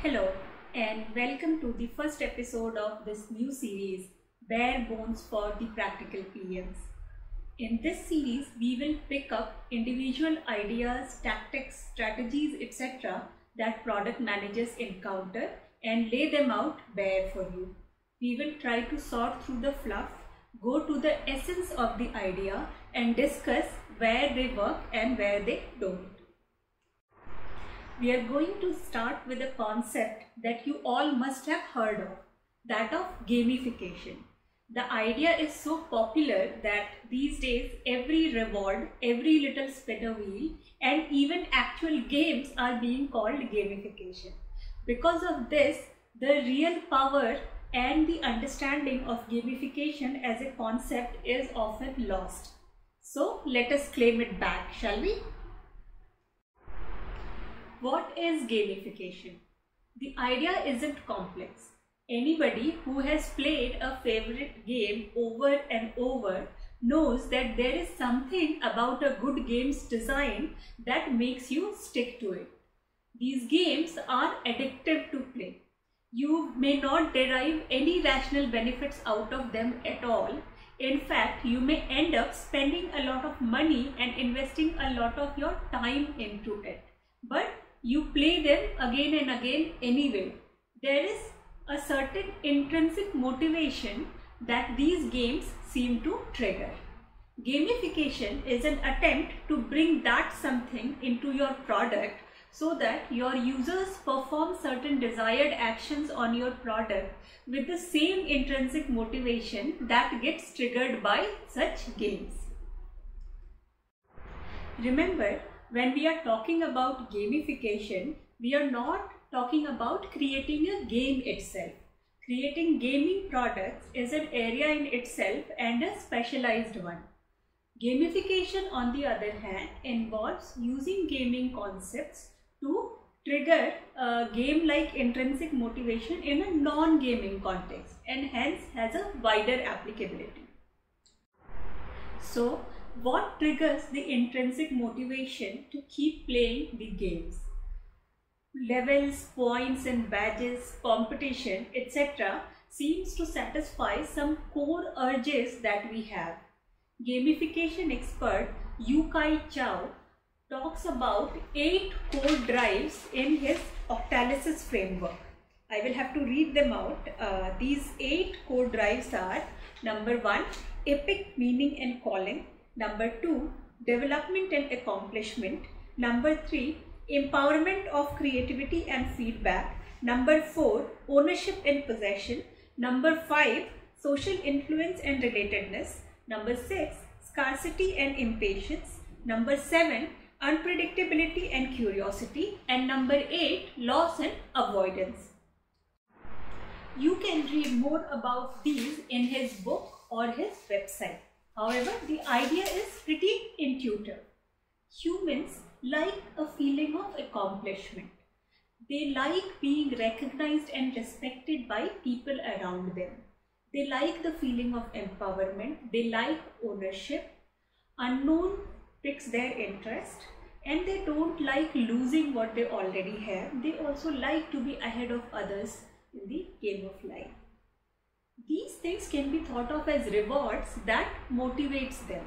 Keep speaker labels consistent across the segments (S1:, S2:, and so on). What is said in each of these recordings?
S1: Hello and welcome to the first episode of this new series, Bare Bones for the Practical PMs. In this series, we will pick up individual ideas, tactics, strategies, etc. that product managers encounter and lay them out bare for you. We will try to sort through the fluff, go to the essence of the idea and discuss where they work and where they don't. We are going to start with a concept that you all must have heard of, that of gamification. The idea is so popular that these days every reward, every little spinner wheel and even actual games are being called gamification. Because of this, the real power and the understanding of gamification as a concept is often lost. So let us claim it back, shall we? What is gamification? The idea isn't complex. Anybody who has played a favorite game over and over knows that there is something about a good game's design that makes you stick to it. These games are addictive to play. You may not derive any rational benefits out of them at all. In fact, you may end up spending a lot of money and investing a lot of your time into it. But you play them again and again anyway. There is a certain intrinsic motivation that these games seem to trigger. Gamification is an attempt to bring that something into your product so that your users perform certain desired actions on your product with the same intrinsic motivation that gets triggered by such games. Remember, when we are talking about gamification, we are not talking about creating a game itself. Creating gaming products is an area in itself and a specialized one. Gamification, on the other hand, involves using gaming concepts to trigger a game-like intrinsic motivation in a non-gaming context and hence has a wider applicability. So, what triggers the intrinsic motivation to keep playing the games? Levels, points and badges, competition, etc. seems to satisfy some core urges that we have. Gamification expert Yu-Kai Chou talks about 8 core drives in his Octalysis framework. I will have to read them out. These 8 core drives are: number 1, epic meaning and calling; number 2, development and accomplishment; number 3, empowerment of creativity and feedback; number 4, ownership and possession; number 5, social influence and relatedness; number 6, scarcity and impatience; number 7, unpredictability and curiosity; and number 8, loss and avoidance. You can read more about these in his book or his website. However, the idea is pretty intuitive. Humans like a feeling of accomplishment. They like being recognized and respected by people around them. They like the feeling of empowerment. They like ownership. Unknown piques their interest, and they don't like losing what they already have. They also like to be ahead of others in the game of life. These things can be thought of as rewards that motivates them.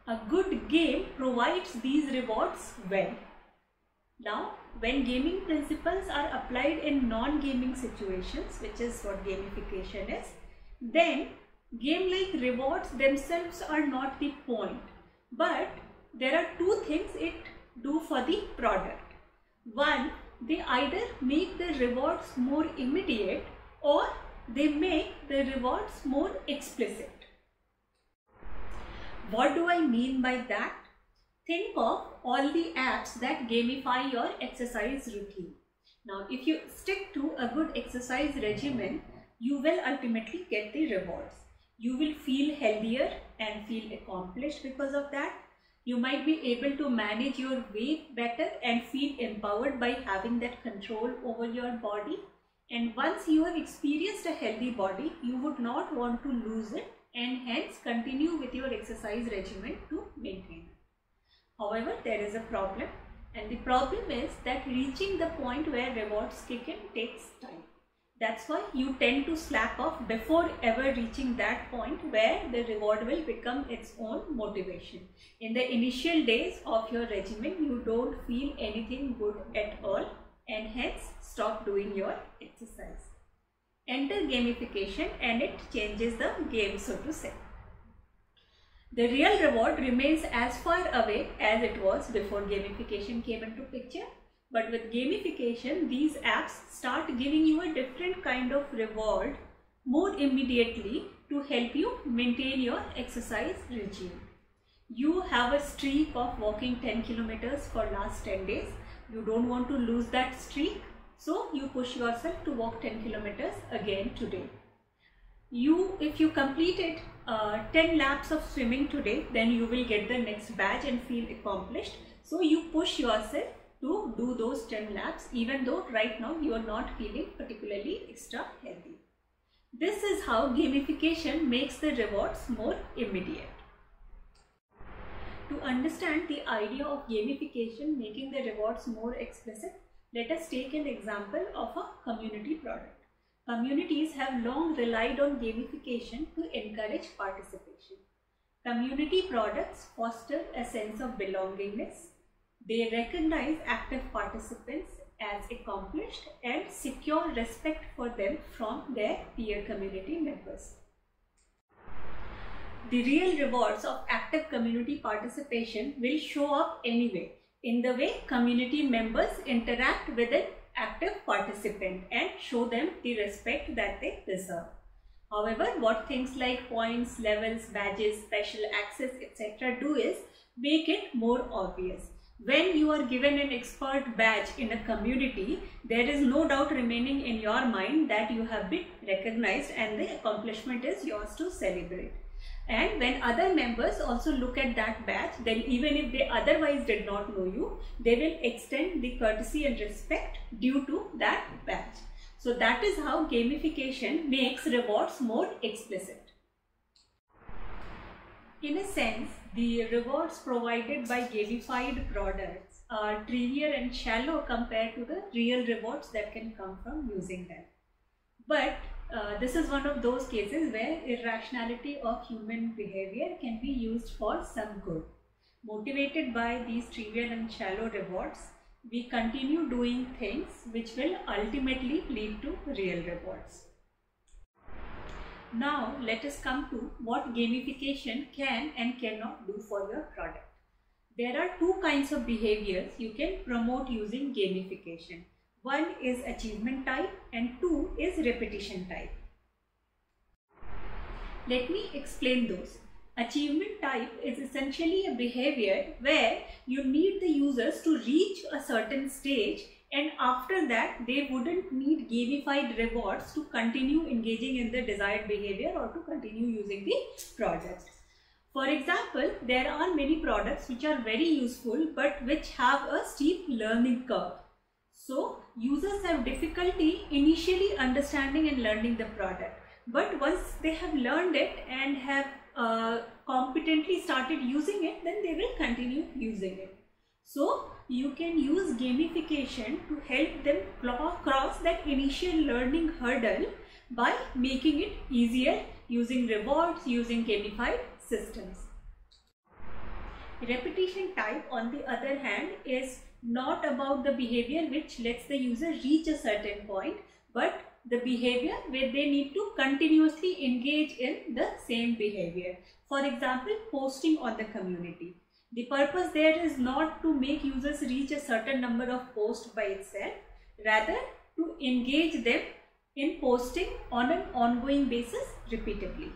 S1: A good game provides these rewards well. Now, when gaming principles are applied in non-gaming situations, which is what gamification is, then game-like rewards themselves are not the point. But there are 2 things it do for the product. One, they either make the rewards more immediate or they make the rewards more explicit. What do I mean by that? Think of all the apps that gamify your exercise routine. Now, if you stick to a good exercise regimen, you will ultimately get the rewards. You will feel healthier and feel accomplished because of that. You might be able to manage your weight better and feel empowered by having that control over your body. And once you have experienced a healthy body, you would not want to lose it and hence continue with your exercise regimen to maintain it. However, there is a problem. And the problem is that reaching the point where rewards kick in takes time. That's why you tend to slack off before ever reaching that point where the reward will become its own motivation. In the initial days of your regimen, you don't feel anything good at all and hence stop doing your exercise. Enter gamification and it changes the game, so to say. The real reward remains as far away as it was before gamification came into picture. But with gamification, these apps start giving you a different kind of reward more immediately to help you maintain your exercise regime. You have a streak of walking 10 kilometers for last 10 days. You don't want to lose that streak, so you push yourself to walk 10 kilometers again today. If you completed 10 laps of swimming today, then you will get the next badge and feel accomplished. So you push yourself to do those 10 laps even though right now you are not feeling particularly extra healthy. This is how gamification makes the rewards more immediate. To understand the idea of gamification making the rewards more explicit, let us take an example of a community product. Communities have long relied on gamification to encourage participation. Community products foster a sense of belongingness. They recognize active participants as accomplished and secure respect for them from their peer community members. The real rewards of active community participation will show up anyway in the way community members interact with an active participant and show them the respect that they deserve. However, what things like points, levels, badges, special access, etc. do is make it more obvious. When you are given an expert badge in a community, there is no doubt remaining in your mind that you have been recognized and the accomplishment is yours to celebrate. And when other members also look at that badge, then even if they otherwise did not know you, they will extend the courtesy and respect due to that badge. So that is how gamification makes rewards more explicit. In a sense, the rewards provided by gamified products are trivial and shallow compared to the real rewards that can come from using them. But this is one of those cases where irrationality of human behavior can be used for some good. Motivated by these trivial and shallow rewards, we continue doing things which will ultimately lead to real rewards. Now let us come to what gamification can and cannot do for your product. There are two kinds of behaviors you can promote using gamification. One is achievement type and two is repetition type. Let me explain those. Achievement type is essentially a behavior where you need the users to reach a certain stage, and after that they wouldn't need gamified rewards to continue engaging in the desired behavior or to continue using the product. For example, there are many products which are very useful but which have a steep learning curve. So users have difficulty initially understanding and learning the product, but once they have learned it and have competently started using it, then they will continue using it. So you can use gamification to help them cross that initial learning hurdle by making it easier using rewards, using gamified systems. Repetition type, on the other hand, is not about the behavior which lets the user reach a certain point, but the behavior where they need to continuously engage in the same behavior. For example, posting on the community. The purpose there is not to make users reach a certain number of posts by itself, rather to engage them in posting on an ongoing basis repeatedly.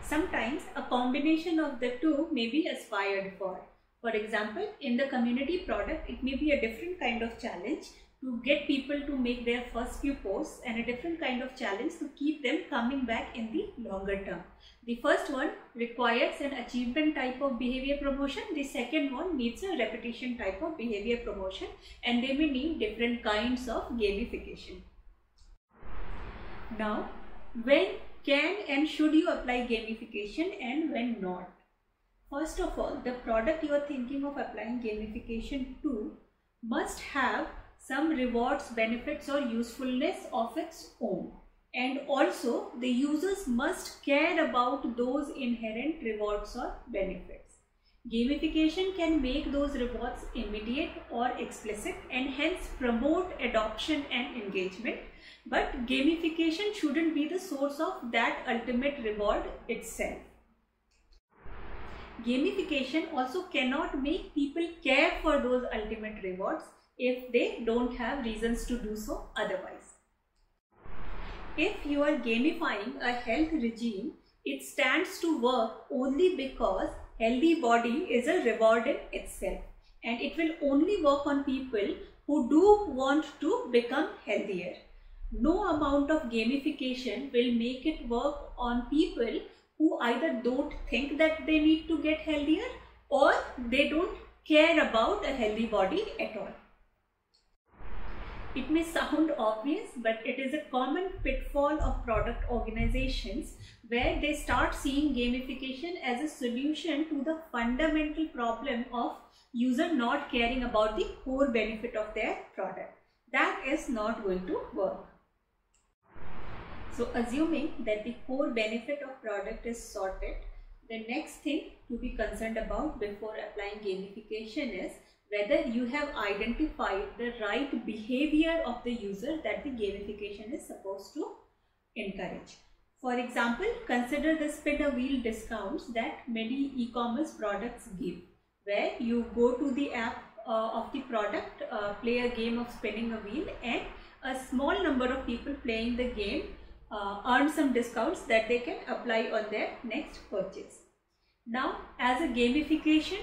S1: Sometimes a combination of the two may be aspired for. For example, in the community product, it may be a different kind of challenge to get people to make their first few posts and a different kind of challenge to keep them coming back in the longer term. The first one requires an achievement type of behavior promotion. The second one needs a repetition type of behavior promotion, and they may need different kinds of gamification. Now, when can and should you apply gamification and when not? First of all, the product you are thinking of applying gamification to must have some rewards, benefits or usefulness of its own. And also the users must care about those inherent rewards or benefits. Gamification can make those rewards immediate or explicit and hence promote adoption and engagement. But gamification shouldn't be the source of that ultimate reward itself. Gamification also cannot make people care for those ultimate rewards if they don't have reasons to do so otherwise. If you are gamifying a health regime, it stands to work only because healthy body is a reward in itself, and it will only work on people who do want to become healthier. No amount of gamification will make it work on people who either don't think that they need to get healthier or they don't care about a healthy body at all. It may sound obvious, but it is a common pitfall of product organizations where they start seeing gamification as a solution to the fundamental problem of user not caring about the core benefit of their product. That is not going to work. So assuming that the core benefit of product is sorted, the next thing to be concerned about before applying gamification is whether you have identified the right behavior of the user that the gamification is supposed to encourage. For example, consider the spin a wheel discounts that many e-commerce products give, where you go to the app of the product, play a game of spinning a wheel, and a small number of people playing the game earn some discounts that they can apply on their next purchase. Now, as a gamification,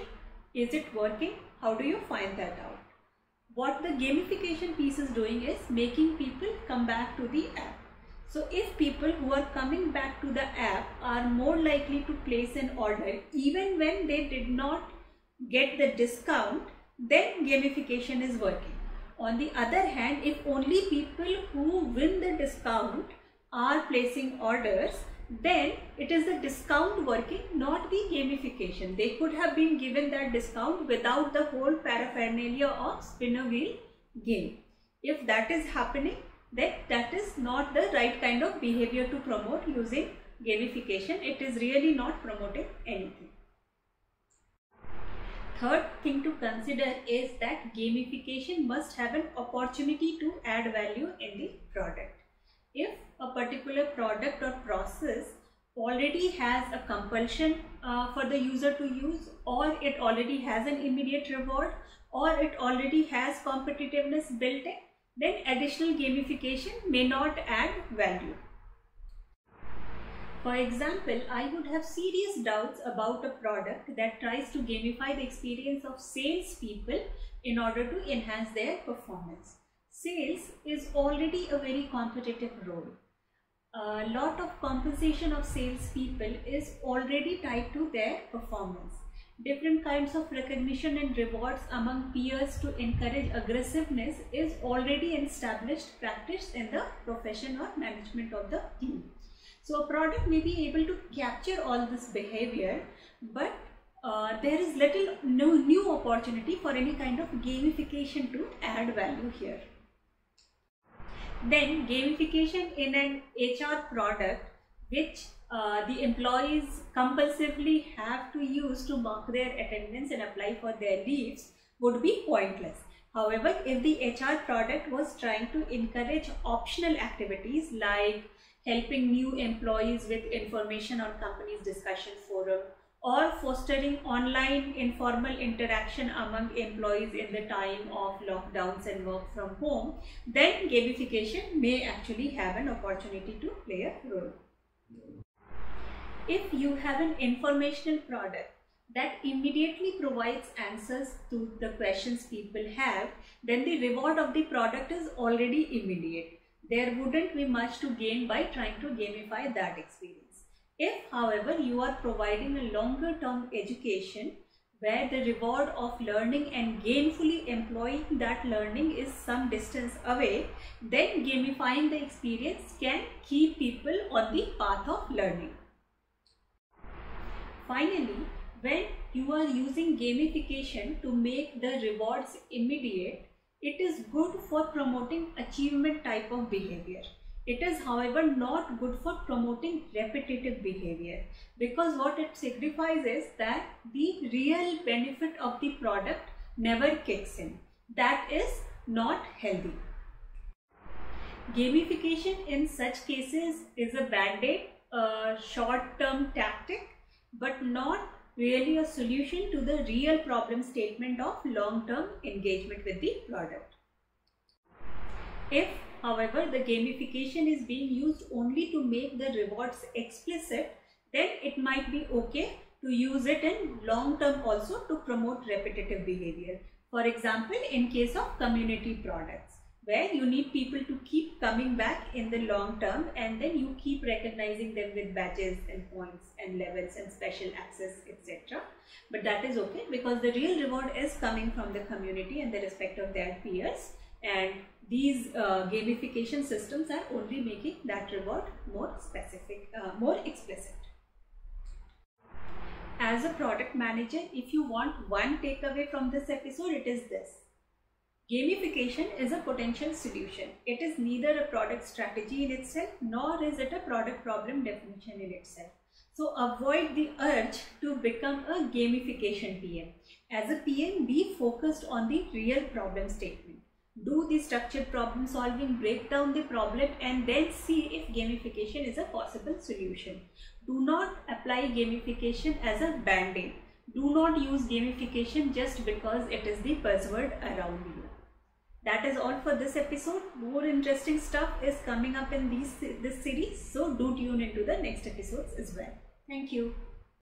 S1: is it working? How do you find that out? What the gamification piece is doing is making people come back to the app. So if people who are coming back to the app are more likely to place an order even when they did not get the discount, then gamification is working. On the other hand, if only people who win the discount are placing orders, then it is the discount working, not the gamification. They could have been given that discount without the whole paraphernalia of spin a wheel game. If that is happening, then that is not the right kind of behavior to promote using gamification. It is really not promoting anything. Third thing to consider is that gamification must have an opportunity to add value in the product. If a particular product or process already has a compulsion for the user to use, or it already has an immediate reward, or it already has competitiveness built in, then additional gamification may not add value. For example, I would have serious doubts about a product that tries to gamify the experience of salespeople in order to enhance their performance. Sales is already a very competitive role. A lot of compensation of salespeople is already tied to their performance. Different kinds of recognition and rewards among peers to encourage aggressiveness is already an established practice in the profession or management of the team. So a product may be able to capture all this behavior, but there is no new opportunity for any kind of gamification to add value here. Then gamification in an HR product which the employees compulsively have to use to mark their attendance and apply for their leaves would be pointless. However, if the HR product was trying to encourage optional activities like helping new employees with information on company's discussion forum, or fostering online informal interaction among employees in the time of lockdowns and work from home, then gamification may actually have an opportunity to play a role. If you have an informational product that immediately provides answers to the questions people have, then the reward of the product is already immediate. There wouldn't be much to gain by trying to gamify that experience. If, however, you are providing a longer term education where the reward of learning and gainfully employing that learning is some distance away, then gamifying the experience can keep people on the path of learning. Finally, when you are using gamification to make the rewards immediate, it is good for promoting achievement type of behavior. It is, however, not good for promoting repetitive behavior, because what it signifies is that the real benefit of the product never kicks in. That is not healthy. Gamification in such cases is a band-aid, a short-term tactic, but not really a solution to the real problem statement of long-term engagement with the product. If, however, the gamification is being used only to make the rewards explicit, then it might be okay to use it in long term also to promote repetitive behavior. For example, in case of community products, where you need people to keep coming back in the long term, and then you keep recognizing them with badges and points and levels and special access, etc. But that is okay, because the real reward is coming from the community and the respect of their peers, and these gamification systems are only making that reward more specific, more explicit. As a product manager, if you want one takeaway from this episode, it is this: gamification is a potential solution. It is neither a product strategy in itself, nor is it a product problem definition in itself. So avoid the urge to become a gamification PM. As a PM, be focused on the real problem statement. Do the structured problem solving, break down the problem, and then see if gamification is a possible solution. Do not apply gamification as a band-aid. Do not use gamification just because it is the buzzword around you. That is all for this episode. More interesting stuff is coming up in this series, so do tune into the next episodes as well. Thank you.